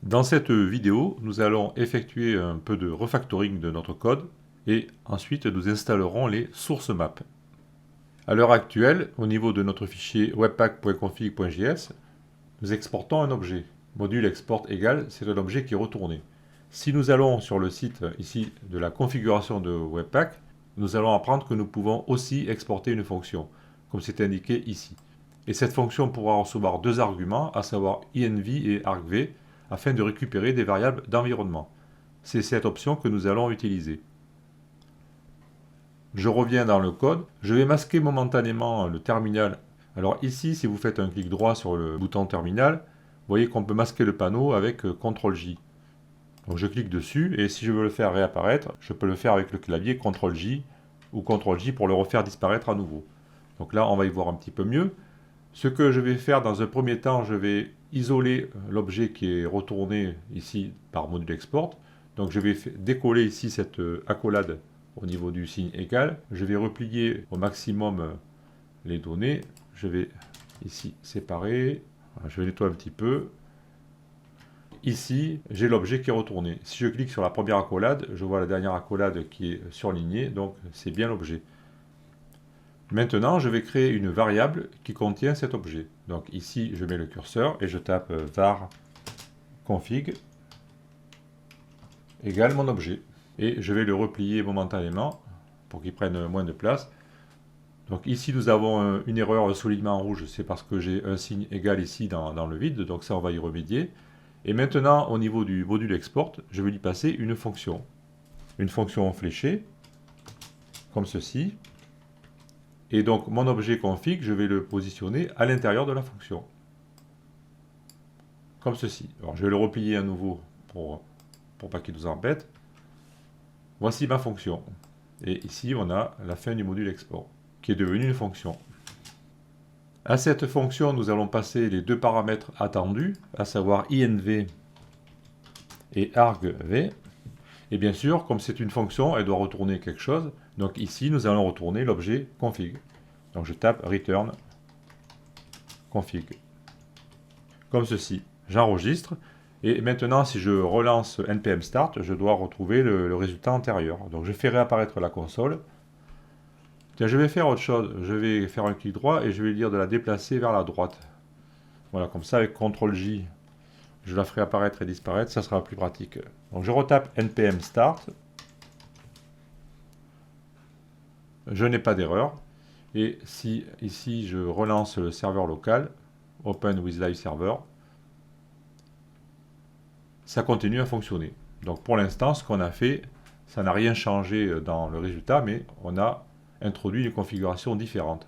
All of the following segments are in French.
Dans cette vidéo, nous allons effectuer un peu de refactoring de notre code et ensuite nous installerons les sources maps. À l'heure actuelle, au niveau de notre fichier webpack.config.js, nous exportons un objet. Module export égal, c'est un objet qui est retourné. Si nous allons sur le site ici de la configuration de Webpack, nous allons apprendre que nous pouvons aussi exporter une fonction, comme c'est indiqué ici. Et cette fonction pourra recevoir deux arguments, à savoir env et argv, afin de récupérer des variables d'environnement. C'est cette option que nous allons utiliser. Je reviens dans le code. Je vais masquer momentanément le terminal. Alors ici, si vous faites un clic droit sur le bouton terminal, vous voyez qu'on peut masquer le panneau avec CTRL-J. Donc je clique dessus et si je veux le faire réapparaître, je peux le faire avec le clavier CTRL-J ou CTRL-J pour le refaire disparaître à nouveau. Donc là, on va y voir un petit peu mieux. Ce que je vais faire dans un premier temps, je vais isoler l'objet qui est retourné ici par module export. Donc je vais décoller ici cette accolade au niveau du signe égal. Je vais replier au maximum les données. Je vais ici séparer. Je vais nettoyer un petit peu. Ici, j'ai l'objet qui est retourné. Si je clique sur la première accolade, je vois la dernière accolade qui est surlignée. Donc c'est bien l'objet. Maintenant, je vais créer une variable qui contient cet objet. Donc ici, je mets le curseur et je tape var config égale mon objet. Et je vais le replier momentanément pour qu'il prenne moins de place. Donc ici, nous avons une erreur de soulignement en rouge. C'est parce que j'ai un signe égal ici dans le vide. Donc ça, on va y remédier. Et maintenant, au niveau du module export, je vais lui passer une fonction. Une fonction fléchée, comme ceci. Et donc, mon objet config, je vais le positionner à l'intérieur de la fonction. Comme ceci. Alors, je vais le replier à nouveau pour pas qu'il nous embête. Voici ma fonction. Et ici, on a la fin du module export, qui est devenue une fonction. À cette fonction, nous allons passer les deux paramètres attendus, à savoir env et argv. Et bien sûr, comme c'est une fonction, elle doit retourner quelque chose. Donc ici, nous allons retourner l'objet config. Donc je tape return config. Comme ceci. J'enregistre. Et maintenant, si je relance npm start, je dois retrouver le résultat antérieur. Donc je fais réapparaître la console. Tiens, je vais faire autre chose. Je vais faire un clic droit et je vais dire de la déplacer vers la droite. Voilà, comme ça, avec CTRL-J, je la ferai apparaître et disparaître. Ça sera plus pratique. Donc je retape npm start. Je n'ai pas d'erreur. Et si ici je relance le serveur local, Open with Live Server, ça continue à fonctionner. Donc pour l'instant, ce qu'on a fait, ça n'a rien changé dans le résultat, mais on a introduit une configuration différente.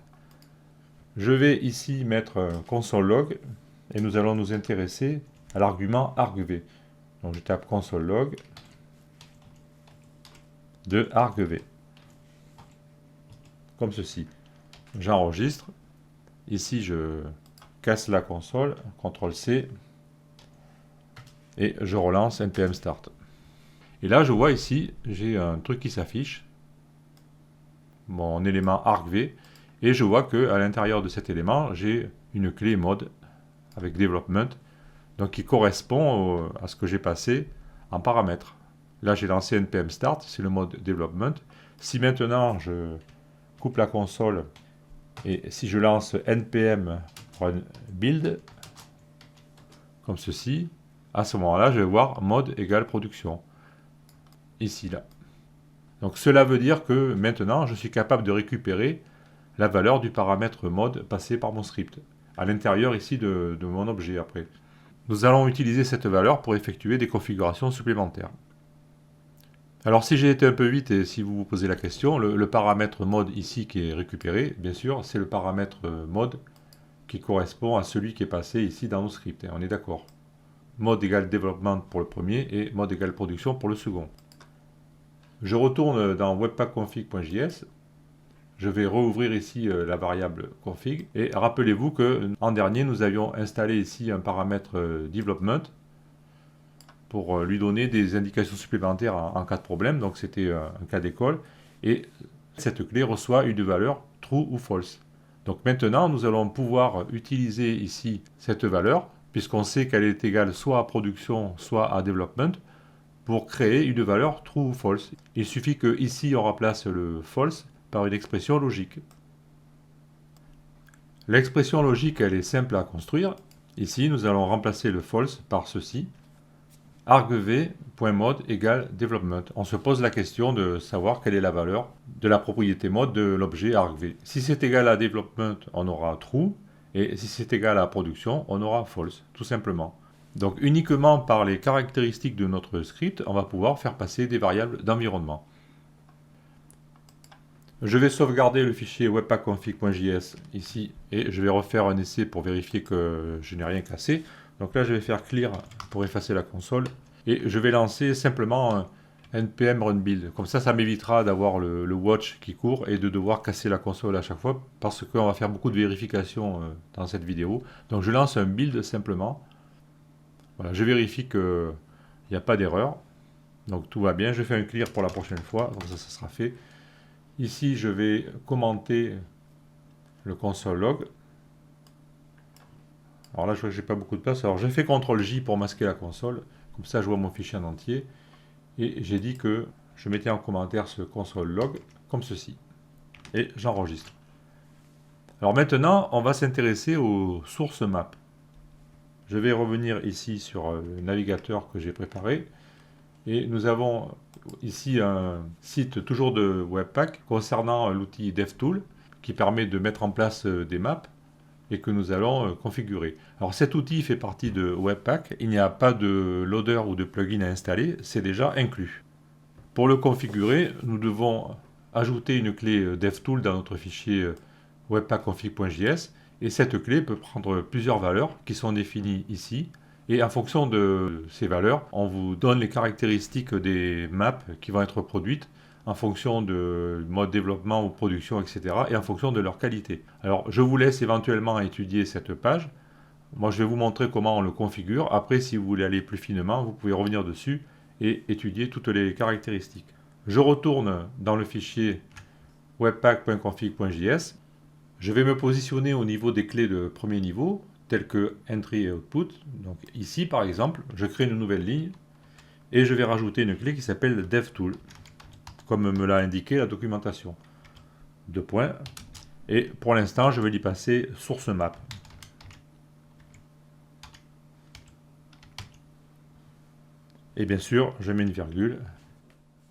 Je vais ici mettre un console log et nous allons nous intéresser à l'argument argv. Donc je tape console log de argv. Comme ceci. J'enregistre. Ici, je casse la console, CTRL-C, et je relance npm start. Et là, je vois ici, j'ai un truc qui s'affiche, mon élément argv, et je vois qu'à l'intérieur de cet élément, j'ai une clé mode avec development, donc qui correspond à ce que j'ai passé en paramètres. Là, j'ai lancé npm start, c'est le mode development. Si maintenant, je coupe la console, et si je lance npm run build, comme ceci, à ce moment-là, je vais voir mode égale production. Ici, là. Donc cela veut dire que maintenant, je suis capable de récupérer la valeur du paramètre mode passé par mon script, à l'intérieur ici de mon objet après. Nous allons utiliser cette valeur pour effectuer des configurations supplémentaires. Alors si j'ai été un peu vite et si vous vous posez la question, le paramètre mode ici qui est récupéré, bien sûr, c'est le paramètre mode qui correspond à celui qui est passé ici dans nos scripts. On est d'accord. Mode égale développement pour le premier et mode égale production pour le second. Je retourne dans webpack-config.js. Je vais rouvrir ici la variable config. Et rappelez-vous qu'en dernier, nous avions installé ici un paramètre development pour lui donner des indications supplémentaires en cas de problème. Donc c'était un cas d'école. Et cette clé reçoit une valeur true ou false. Donc maintenant, nous allons pouvoir utiliser ici cette valeur puisqu'on sait qu'elle est égale soit à production, soit à development, pour créer une valeur true ou false. Il suffit que ici on remplace le false par une expression logique. L'expression logique, elle est simple à construire. Ici, nous allons remplacer le false par ceci. argv.mode égale development. On se pose la question de savoir quelle est la valeur de la propriété mode de l'objet argv. Si c'est égal à development, on aura true. Et si c'est égal à production, on aura false, tout simplement. Donc uniquement par les caractéristiques de notre script, on va pouvoir faire passer des variables d'environnement. Je vais sauvegarder le fichier webpackconfig.js ici et je vais refaire un essai pour vérifier que je n'ai rien cassé. Donc là, je vais faire clear pour effacer la console et je vais lancer simplement un npm run build. Comme ça m'évitera d'avoir le watch qui court et de devoir casser la console à chaque fois parce qu'on va faire beaucoup de vérifications dans cette vidéo. Donc je lance un build simplement. Voilà, je vérifie qu'il n'y a pas d'erreur. Donc tout va bien. Je fais un clear pour la prochaine fois. Donc ça sera fait. Ici, je vais commenter le console log. Alors là, je vois que j'ai pas beaucoup de place. Alors, j'ai fait CTRL-J pour masquer la console. Comme ça, je vois mon fichier en entier. Et j'ai dit que je mettais en commentaire ce console log comme ceci. Et j'enregistre. Alors maintenant, on va s'intéresser aux sources map. Je vais revenir ici sur le navigateur que j'ai préparé. Et nous avons ici un site toujours de Webpack concernant l'outil DevTool qui permet de mettre en place des maps et que nous allons configurer. Alors cet outil fait partie de Webpack, il n'y a pas de loader ou de plugin à installer, c'est déjà inclus. Pour le configurer, nous devons ajouter une clé DevTool dans notre fichier webpackconfig.js et cette clé peut prendre plusieurs valeurs qui sont définies ici. Et en fonction de ces valeurs, on vous donne les caractéristiques des maps qui vont être produites en fonction de mode développement ou production, etc. et en fonction de leur qualité. Alors, je vous laisse éventuellement étudier cette page. Moi, je vais vous montrer comment on le configure. Après, si vous voulez aller plus finement, vous pouvez revenir dessus et étudier toutes les caractéristiques. Je retourne dans le fichier webpack.config.js. Je vais me positionner au niveau des clés de premier niveau, tels que entry et output. Donc ici, par exemple, je crée une nouvelle ligne et je vais rajouter une clé qui s'appelle DevTool, comme me l'a indiqué la documentation. Deux points. Et pour l'instant, je vais y passer source map. Et bien sûr, je mets une virgule.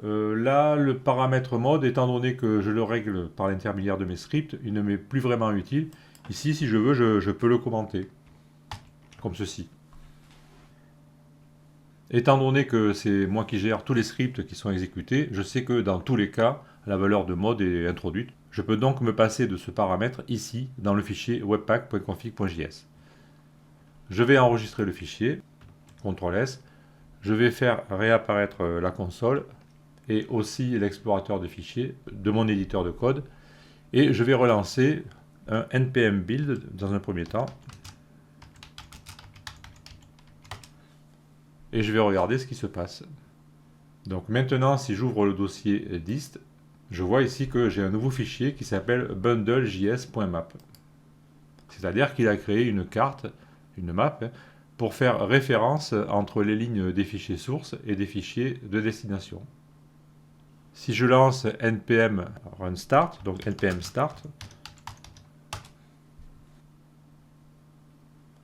Là, le paramètre mode, étant donné que je le règle par l'intermédiaire de mes scripts, il ne m'est plus vraiment utile. Ici, si je veux, je peux le commenter, comme ceci. Étant donné que c'est moi qui gère tous les scripts qui sont exécutés, je sais que dans tous les cas, la valeur de mode est introduite. Je peux donc me passer de ce paramètre ici, dans le fichier webpack.config.js. Je vais enregistrer le fichier, CTRL-S. Je vais faire réapparaître la console et aussi l'explorateur de fichiers de mon éditeur de code. Et je vais relancer un npm build dans un premier temps. Et je vais regarder ce qui se passe. Donc maintenant, si j'ouvre le dossier dist, je vois ici que j'ai un nouveau fichier qui s'appelle bundle.js.map. C'est-à-dire qu'il a créé une carte, une map, pour faire référence entre les lignes des fichiers sources et des fichiers de destination. Si je lance npm run start, donc npm start,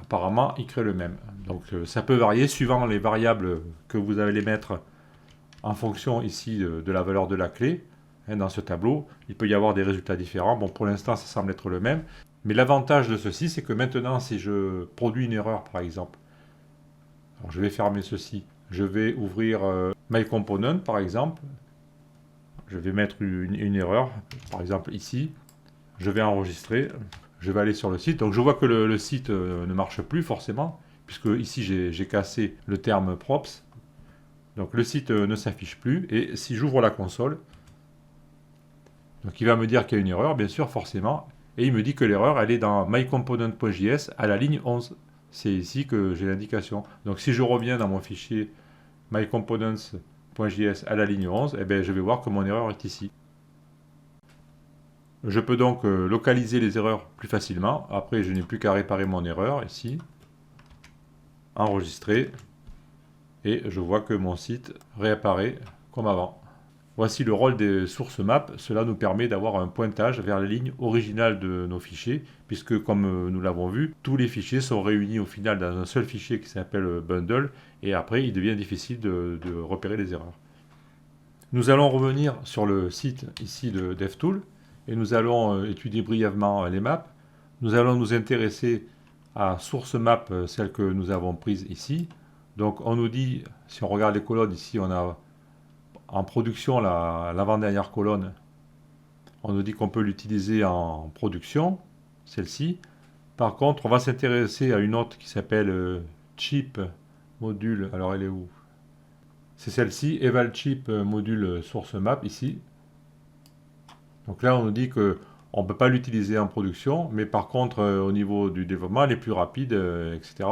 apparemment il crée le même. Donc ça peut varier suivant les variables que vous allez mettre en fonction ici de la valeur de la clé. Dans ce tableau, il peut y avoir des résultats différents. Bon, pour l'instant, ça semble être le même. Mais l'avantage de ceci, c'est que maintenant, si je produis une erreur, par exemple, alors je vais fermer ceci. Je vais ouvrir myComponent, par exemple. Je vais mettre une erreur, par exemple ici. Je vais enregistrer. Je vais aller sur le site. Donc je vois que le site ne marche plus forcément, puisque ici j'ai cassé le terme props. Donc le site ne s'affiche plus. Et si j'ouvre la console, donc il va me dire qu'il y a une erreur, bien sûr, forcément. Et il me dit que l'erreur, elle est dans myComponent.js à la ligne 11. C'est ici que j'ai l'indication. Donc si je reviens dans mon fichier myComponents.js à la ligne 11, eh bien, je vais voir que mon erreur est ici. Je peux donc localiser les erreurs plus facilement. Après, je n'ai plus qu'à réparer mon erreur ici. enregistrer, et je vois que mon site réapparaît comme avant. Voici le rôle des sources map. Cela nous permet d'avoir un pointage vers les lignes originales de nos fichiers, puisque comme nous l'avons vu, tous les fichiers sont réunis au final dans un seul fichier qui s'appelle bundle, et après il devient difficile de repérer les erreurs. Nous allons revenir sur le site ici de DevTools, et nous allons étudier brièvement les maps. Nous allons nous intéresser à source map, celle que nous avons prise ici. Donc on nous dit, si on regarde les colonnes ici, on a en production l'avant-dernière colonne. On nous dit qu'on peut l'utiliser en production, celle-ci. Par contre, on va s'intéresser à une autre qui s'appelle Chip module. Alors elle est où? C'est celle-ci, Eval Chip module source map ici. Donc là, on nous dit que on ne peut pas l'utiliser en production, mais par contre, au niveau du développement, elle est plus rapide, etc.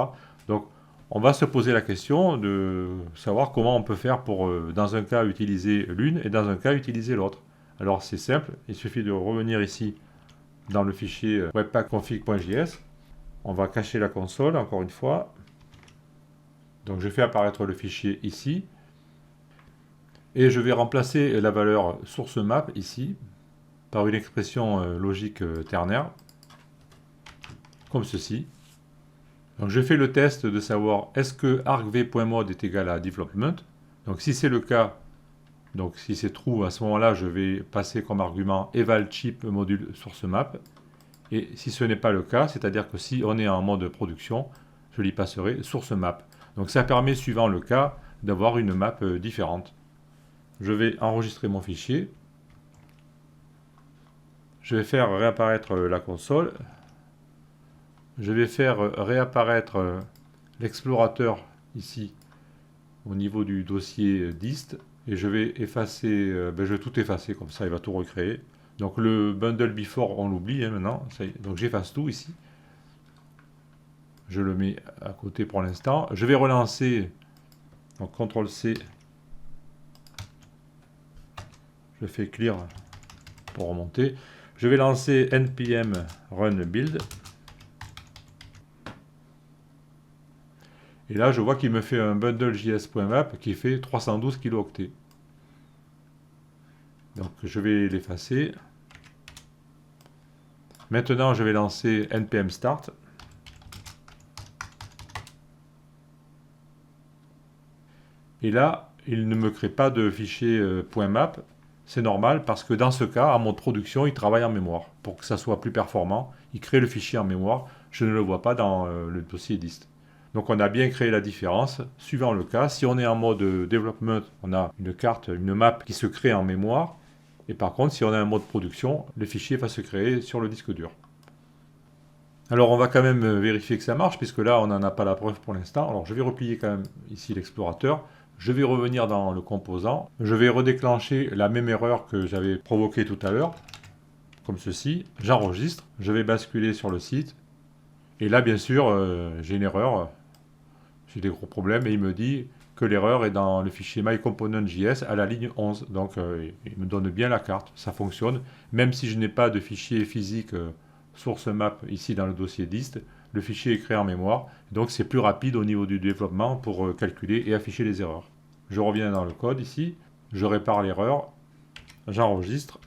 Donc, on va se poser la question de savoir comment on peut faire pour, dans un cas, utiliser l'une et dans un cas, utiliser l'autre. Alors, c'est simple, il suffit de revenir ici dans le fichier webpack-config.js. On va cacher la console, encore une fois. Donc, je fais apparaître le fichier ici. Et je vais remplacer la valeur source map ici par une expression logique ternaire, comme ceci. Donc je fais le test de savoir est-ce que argv.mode est égal à development. Donc si c'est le cas, donc si c'est true, à ce moment-là, je vais passer comme argument eval chip module source map. Et si ce n'est pas le cas, c'est-à-dire que si on est en mode production, je lui passerai source map. Donc ça permet, suivant le cas, d'avoir une map différente. Je vais enregistrer mon fichier. Je vais faire réapparaître la console. Je vais faire réapparaître l'explorateur ici au niveau du dossier dist. Et je vais effacer, je vais tout effacer comme ça, il va tout recréer. Donc le bundle before, on l'oublie maintenant. Donc j'efface tout ici. Je le mets à côté pour l'instant. Je vais relancer, donc CTRL-C. Je fais clear pour remonter. Je vais lancer npm run build. Et là, je vois qu'il me fait un bundle.js.map qui fait 312 kilooctets. Donc, je vais l'effacer. Maintenant, je vais lancer npm start. Et là, il ne me crée pas de fichier .map. C'est normal parce que dans ce cas, en mode production, il travaille en mémoire. Pour que ça soit plus performant, il crée le fichier en mémoire. Je ne le vois pas dans le dossier dist. Donc on a bien créé la différence. Suivant le cas, si on est en mode development, on a une carte, une map qui se crée en mémoire. Et par contre, si on est en mode production, le fichier va se créer sur le disque dur. Alors on va quand même vérifier que ça marche, puisque là on n'en a pas la preuve pour l'instant. Alors je vais replier quand même ici l'explorateur. Je vais revenir dans le composant. Je vais redéclencher la même erreur que j'avais provoquée tout à l'heure. Comme ceci. J'enregistre. Je vais basculer sur le site. Et là, bien sûr, j'ai une erreur. J'ai des gros problèmes. Et il me dit que l'erreur est dans le fichier mycomponent.js à la ligne 11. Donc, il me donne bien la carte. Ça fonctionne. Même si je n'ai pas de fichier physique source map ici dans le dossier dist, le fichier est créé en mémoire. Donc, c'est plus rapide au niveau du développement pour calculer et afficher les erreurs. Je reviens dans le code ici, je répare l'erreur, j'enregistre,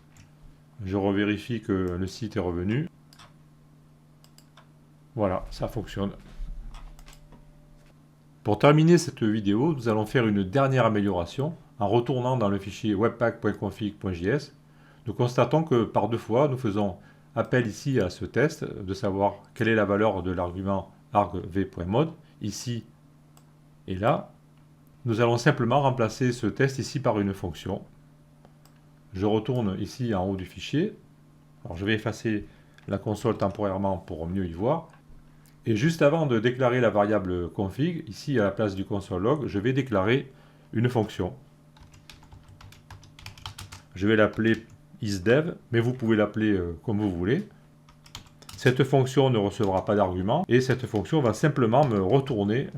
je revérifie que le site est revenu. Voilà, ça fonctionne. Pour terminer cette vidéo, nous allons faire une dernière amélioration en retournant dans le fichier webpack.config.js. Nous constatons que par deux fois, nous faisons appel ici à ce test de savoir quelle est la valeur de l'argument argv.mode, ici et là. Nous allons simplement remplacer ce test ici par une fonction. Je retourne ici en haut du fichier. Alors je vais effacer la console temporairement pour mieux y voir. Et juste avant de déclarer la variable config, ici à la place du console log, je vais déclarer une fonction. Je vais l'appeler isDev, mais vous pouvez l'appeler comme vous voulez. Cette fonction ne recevra pas d'argument et cette fonction va simplement me retourner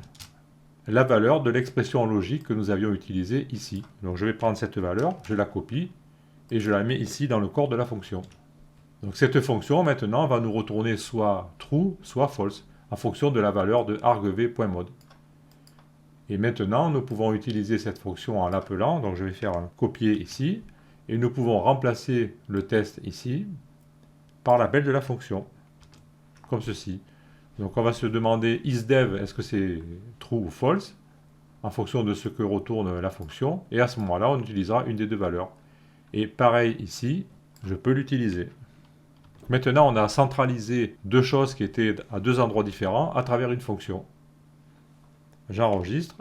la valeur de l'expression logique que nous avions utilisée ici. Donc je vais prendre cette valeur, je la copie et je la mets ici dans le corps de la fonction. Donc cette fonction maintenant va nous retourner soit true, soit false, en fonction de la valeur de argv.mode. Et maintenant, nous pouvons utiliser cette fonction en l'appelant. Donc je vais faire un copier ici. Et nous pouvons remplacer le test ici par l'appel de la fonction. Comme ceci. Donc on va se demander isDev, est-ce que c'est true ou false, en fonction de ce que retourne la fonction. Et à ce moment-là, on utilisera une des deux valeurs. Et pareil ici, je peux l'utiliser. Maintenant, on a centralisé deux choses qui étaient à deux endroits différents à travers une fonction. J'enregistre.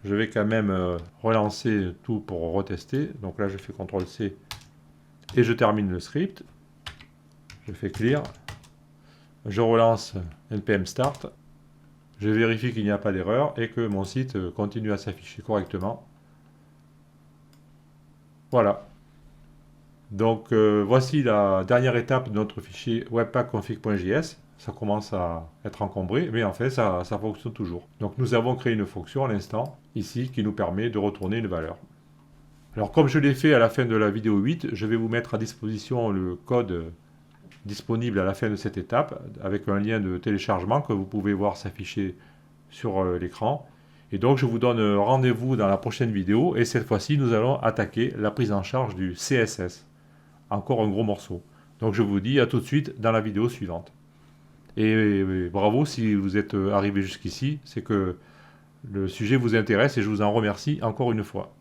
Je vais quand même relancer tout pour retester. Donc là, je fais CTRL-C et je termine le script. Je fais clear. Je relance npm start. Je vérifie qu'il n'y a pas d'erreur et que mon site continue à s'afficher correctement. Voilà. Donc voici la dernière étape de notre fichier webpackconfig.js. Ça commence à être encombré, mais en fait ça fonctionne toujours. Donc nous avons créé une fonction à l'instant, ici, qui nous permet de retourner une valeur. Alors comme je l'ai fait à la fin de la vidéo 8, je vais vous mettre à disposition le code disponible à la fin de cette étape, avec un lien de téléchargement que vous pouvez voir s'afficher sur l'écran. Et donc je vous donne rendez-vous dans la prochaine vidéo, et cette fois-ci nous allons attaquer la prise en charge du CSS. Encore un gros morceau. Donc je vous dis à tout de suite dans la vidéo suivante. Et bravo si vous êtes arrivé jusqu'ici, c'est que le sujet vous intéresse et je vous en remercie encore une fois.